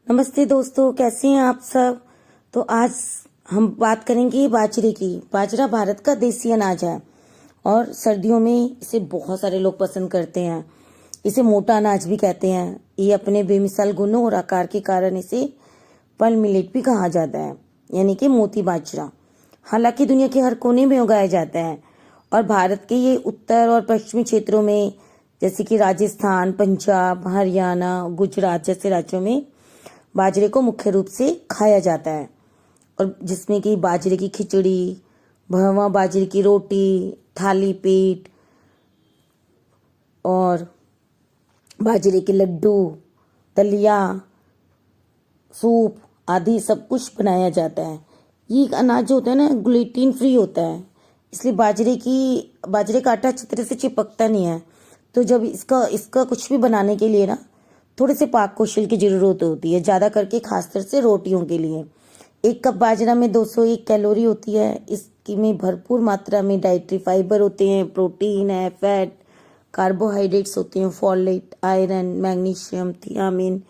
नमस्ते दोस्तों, कैसे हैं आप सब। तो आज हम बात करेंगे बाजरे की। बाजरा भारत का देसी अनाज है और सर्दियों में इसे बहुत सारे लोग पसंद करते हैं। इसे मोटा अनाज भी कहते हैं। ये अपने बेमिसाल गुणों और आकार के कारण इसे पल मिलेट भी कहा जाता है, यानी कि मोती बाजरा। हालांकि दुनिया के हर कोने में उगाया जाता है और भारत के ये उत्तर और पश्चिमी क्षेत्रों में, जैसे कि राजस्थान, पंजाब, हरियाणा, गुजरात जैसे राज्यों में बाजरे को मुख्य रूप से खाया जाता है। और जिसमें कि बाजरे की खिचड़ी, भरवा बाजरे की रोटी, थाली पीठ और बाजरे के लड्डू, दलिया, सूप आदि सब कुछ बनाया जाता है। ये अनाज जो होता है ना, ग्लूटेन फ्री होता है, इसलिए बाजरे का आटा अच्छी तरह से चिपकता नहीं है। तो जब इसका कुछ भी बनाने के लिए ना थोड़े से पाक कौशल की जरूरत होती है, ज्यादा करके खासकर से रोटियों के लिए। 1 कप बाजरा में 201 कैलोरी होती है। इसकी में भरपूर मात्रा में डाइटरी फाइबर होते हैं, प्रोटीन है, फैट, कार्बोहाइड्रेट्स होते हैं, folate, iron, magnesium, thiamine,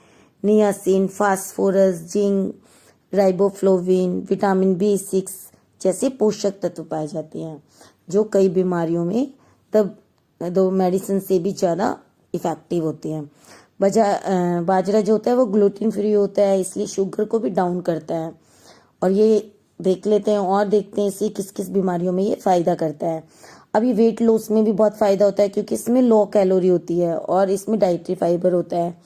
niacin, phosphorus, zinc, riboflavin, vitamin B6 जैसे पोषक तत्व पाए जाते हैं, जो कई बीमारियों में तब दो मेडिसिन से भी ज़्यादा इफेक्टिव होते हैं। बाजरा जो होता है वो ग्लूटेन फ्री होता है, इसलिए शुगर को भी डाउन करता है। और ये देखते हैं इसे किस किस बीमारियों में ये फायदा करता है। अब ये वेट लॉस में भी बहुत फायदा होता है, क्योंकि इसमें लो कैलोरी होती है और इसमें डाइटरी फाइबर होता है,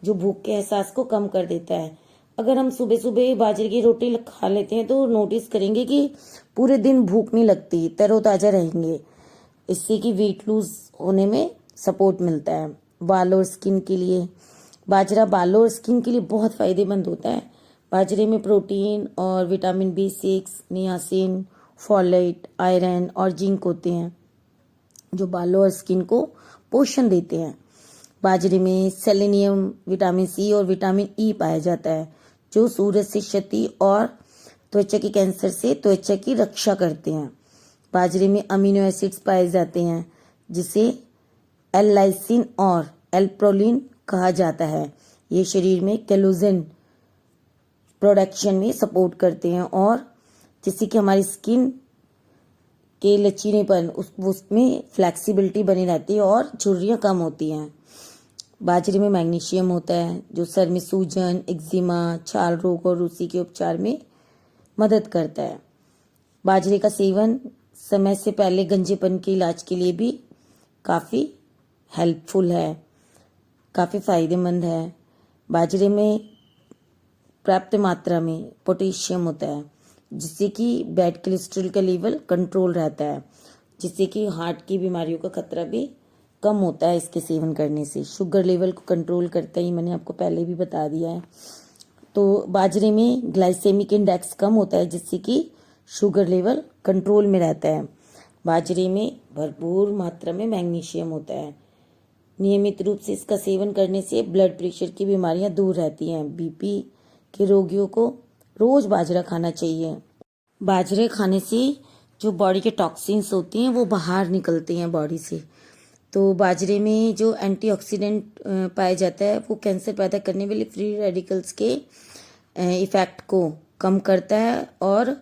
जो भूख के एहसास को कम कर देता है। अगर हम सुबह सुबह बाजरे की रोटी खा लेते हैं तो नोटिस करेंगे कि पूरे दिन भूख नहीं लगती, तरोताजा रहेंगे। इससे कि वेट लूज होने में सपोर्ट मिलता है। बाल और स्किन के लिए बाजरा बालों और स्किन के लिए बहुत फायदेमंद होता है। बाजरे में प्रोटीन और vitamin B6, niacin, folate, iron और जिंक होते हैं, जो बालों और स्किन को पोषण देते हैं। बाजरे में सेलेनियम, विटामिन C और विटामिन E पाया जाता है, जो सूरज से क्षति और त्वचा के कैंसर से त्वचा की रक्षा करते हैं। बाजरे में अमीनो एसिड्स पाए जाते हैं, जिसे एल-लाइसिन और एल-प्रोलिन कहा जाता है। ये शरीर में कोलेजन प्रोडक्शन में सपोर्ट करते हैं और जिससे कि हमारी स्किन के लचीलेपन उसमें फ्लेक्सिबिलिटी बनी रहती है और झुर्रियाँ कम होती हैं। बाजरे में मैग्नीशियम होता है, जो सर में सूजन, एक्जिमा, छाल रोग और रूसी के उपचार में मदद करता है। बाजरे का सेवन समय से पहले गंजेपन के इलाज के लिए भी काफ़ी हेल्पफुल है, काफ़ी फायदेमंद है। बाजरे में पर्याप्त मात्रा में पोटेशियम होता है, जिससे कि बैड कोलेस्ट्रॉल का लेवल कंट्रोल रहता है, जिससे कि हार्ट की बीमारियों का खतरा भी कम होता है इसके सेवन करने से। शुगर लेवल को कंट्रोल करता है, मैंने आपको पहले भी बता दिया है। तो बाजरे में ग्लाइसेमिक इंडेक्स कम होता है, जिससे कि शुगर लेवल कंट्रोल में रहता है। बाजरे में भरपूर मात्रा में मैग्नीशियम होता है। नियमित रूप से इसका सेवन करने से ब्लड प्रेशर की बीमारियां दूर रहती हैं। BP के रोगियों को रोज बाजरा खाना चाहिए। बाजरे खाने से जो बॉडी के टॉक्सिन्स होते हैं वो बाहर निकलते हैं बॉडी से। तो बाजरे में जो एंटीऑक्सीडेंट पाया जाता है वो कैंसर पैदा करने वाले फ्री रेडिकल्स के इफेक्ट को कम करता है और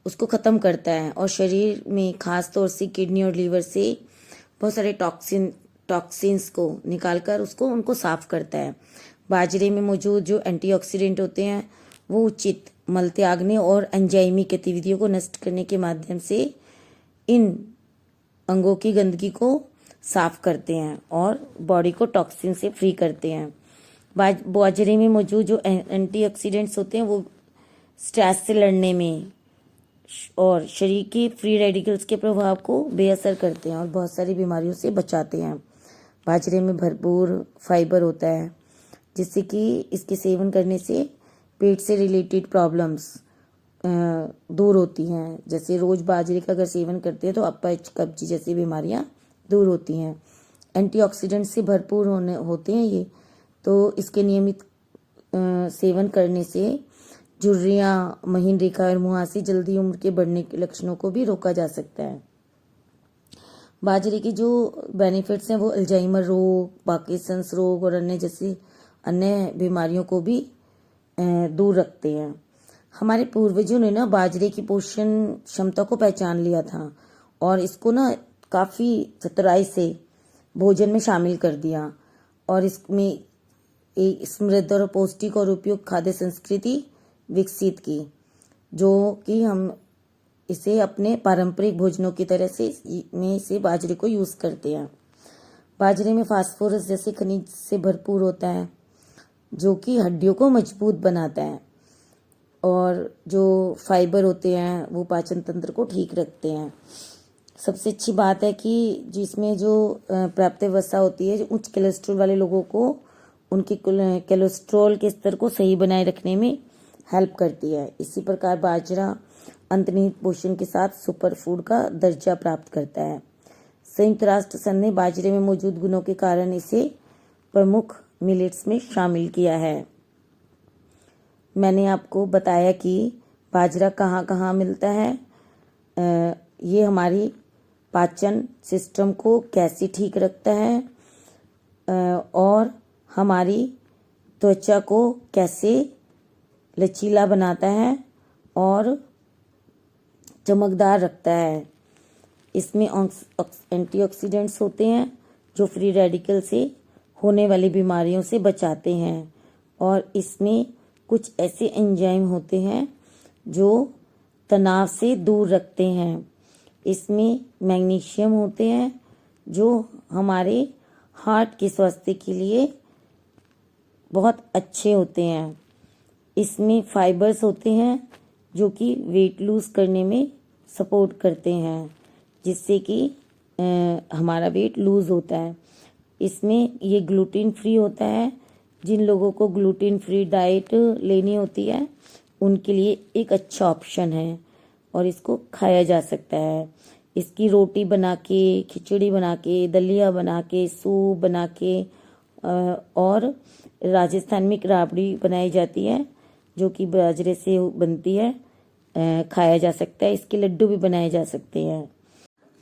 उसको ख़त्म करता है, और शरीर में खास तौर से किडनी और लीवर से बहुत सारे टॉक्सिन्स को निकालकर उनको साफ करता है। बाजरे में मौजूद जो एंटीऑक्सीडेंट होते हैं वो उचित मल त्यागने और एंजाइमी गतिविधियों को नष्ट करने के माध्यम से इन अंगों की गंदगी को साफ करते हैं और बॉडी को टॉक्सिन से फ्री करते हैं। बाजरे में मौजूद जो एंटीऑक्सीडेंट्स होते हैं वो स्ट्रेस से लड़ने में और शरीर के फ्री रेडिकल्स के प्रभाव को बेअसर करते हैं और बहुत सारी बीमारियों से बचाते हैं। बाजरे में भरपूर फाइबर होता है, जिससे कि इसके सेवन करने से पेट से रिलेटेड प्रॉब्लम्स दूर होती हैं। जैसे रोज बाजरे का अगर सेवन करते हैं तो अपच, कब्जी जैसी बीमारियां दूर होती हैं। एंटीऑक्सीडेंट से भरपूर होते हैं ये, तो इसके नियमित सेवन करने से झुर्रियाँ, महीन रेखा और मुहासे, जल्दी उम्र के बढ़ने के लक्षणों को भी रोका जा सकता है। बाजरे की जो बेनिफिट्स हैं वो अल्जाइमर रोग, पार्किंसंस रोग और अन्य बीमारियों को भी दूर रखते हैं। हमारे पूर्वजों ने ना बाजरे की पोषण क्षमता को पहचान लिया था और इसको ना काफ़ी चतुराई से भोजन में शामिल कर दिया और इसमें एक समृद्ध और पौष्टिक और उपयुक्त खाद्य संस्कृति विकसित की, जो कि हम इसे अपने पारंपरिक भोजनों की तरह से बाजरे को यूज़ करते हैं। बाजरे में फास्फोरस जैसे खनिज से भरपूर होता है, जो कि हड्डियों को मजबूत बनाता है, और जो फाइबर होते हैं वो पाचन तंत्र को ठीक रखते हैं। सबसे अच्छी बात है कि जिसमें जो प्राप्त वसा होती है, जो उच्च कोलेस्ट्रॉल वाले लोगों को उनके कोलेस्ट्रॉल के स्तर को सही बनाए रखने में हेल्प करती है। इसी प्रकार बाजरा अंतर्निहित पोषण के साथ सुपर फूड का दर्जा प्राप्त करता है। संयुक्त राष्ट्र संघ ने बाजरे में मौजूद गुणों के कारण इसे प्रमुख मिलेट्स में शामिल किया है। मैंने आपको बताया कि बाजरा कहाँ कहाँ मिलता है, ये हमारी पाचन सिस्टम को कैसे ठीक रखता है और हमारी त्वचा को कैसे लचीला बनाता है और चमकदार रखता है। इसमें एंटीऑक्सीडेंट्स होते हैं जो फ्री रेडिकल से होने वाली बीमारियों से बचाते हैं, और इसमें कुछ ऐसे एंजाइम होते हैं जो तनाव से दूर रखते हैं। इसमें मैग्नीशियम होते हैं जो हमारे हार्ट के स्वास्थ्य के लिए बहुत अच्छे होते हैं। इसमें फाइबर्स होते हैं जो कि वेट लूज करने में सपोर्ट करते हैं, जिससे कि हमारा वेट लूज होता है। इसमें ये ग्लूटेन फ्री होता है। जिन लोगों को ग्लूटेन फ्री डाइट लेनी होती है उनके लिए एक अच्छा ऑप्शन है और इसको खाया जा सकता है। इसकी रोटी बना के, खिचड़ी बना के, दलिया बना के, सूप बना के और राजस्थान में राबड़ी बनाई जाती है जो कि बाजरे से बनती है, खाया जा सकता है। इसके लड्डू भी बनाए जा सकते हैं।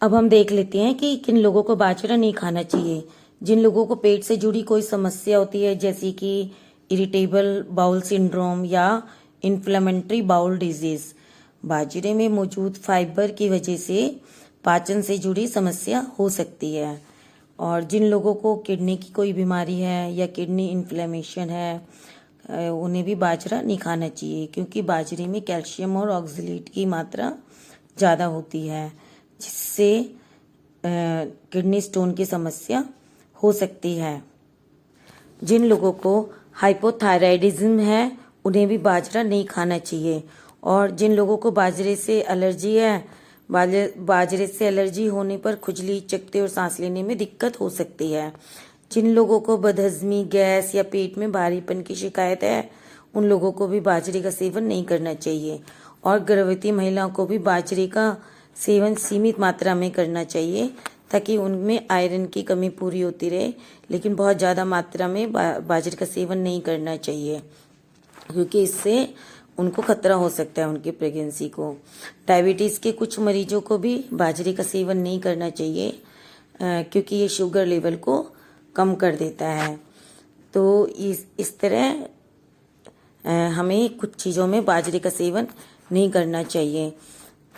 अब हम देख लेते हैं कि किन लोगों को बाजरा नहीं खाना चाहिए। जिन लोगों को पेट से जुड़ी कोई समस्या होती है, जैसे कि इरिटेबल बाउल सिंड्रोम या इन्फ्लेमेटरी बाउल डिजीज, बाजरे में मौजूद फाइबर की वजह से पाचन से जुड़ी समस्या हो सकती है। और जिन लोगों को किडनी की कोई बीमारी है या किडनी इन्फ्लेमेशन है, उन्हें भी बाजरा नहीं खाना चाहिए, क्योंकि बाजरे में कैल्शियम और ऑक्सलेट की मात्रा ज़्यादा होती है, जिससे किडनी स्टोन की समस्या हो सकती है। जिन लोगों को हाइपोथायराइडिज्म है उन्हें भी बाजरा नहीं खाना चाहिए। और जिन लोगों को बाजरे से एलर्जी है, बाजरे से एलर्जी होने पर खुजली, चकत्ते और सांस लेने में दिक्कत हो सकती है। जिन लोगों को बदहजमी, गैस या पेट में भारीपन की शिकायत है, उन लोगों को भी बाजरे का सेवन नहीं करना चाहिए। और गर्भवती महिलाओं को भी बाजरे का सेवन सीमित मात्रा में करना चाहिए, ताकि उनमें आयरन की कमी पूरी होती रहे। लेकिन बहुत ज़्यादा मात्रा में बाजरे का सेवन नहीं करना चाहिए, क्योंकि इससे उनको खतरा हो सकता है उनकी प्रेगनेंसी को। डायबिटीज़ के कुछ मरीजों को भी बाजरे का सेवन नहीं करना चाहिए, क्योंकि ये शुगर लेवल को कम कर देता है। तो इस तरह हमें कुछ चीज़ों में बाजरे का सेवन नहीं करना चाहिए।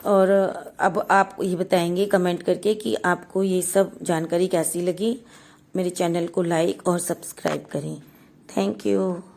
और अब आप ये बताएंगे कमेंट करके कि आपको ये सब जानकारी कैसी लगी। मेरे चैनल को लाइक और सब्सक्राइब करें। Thank you.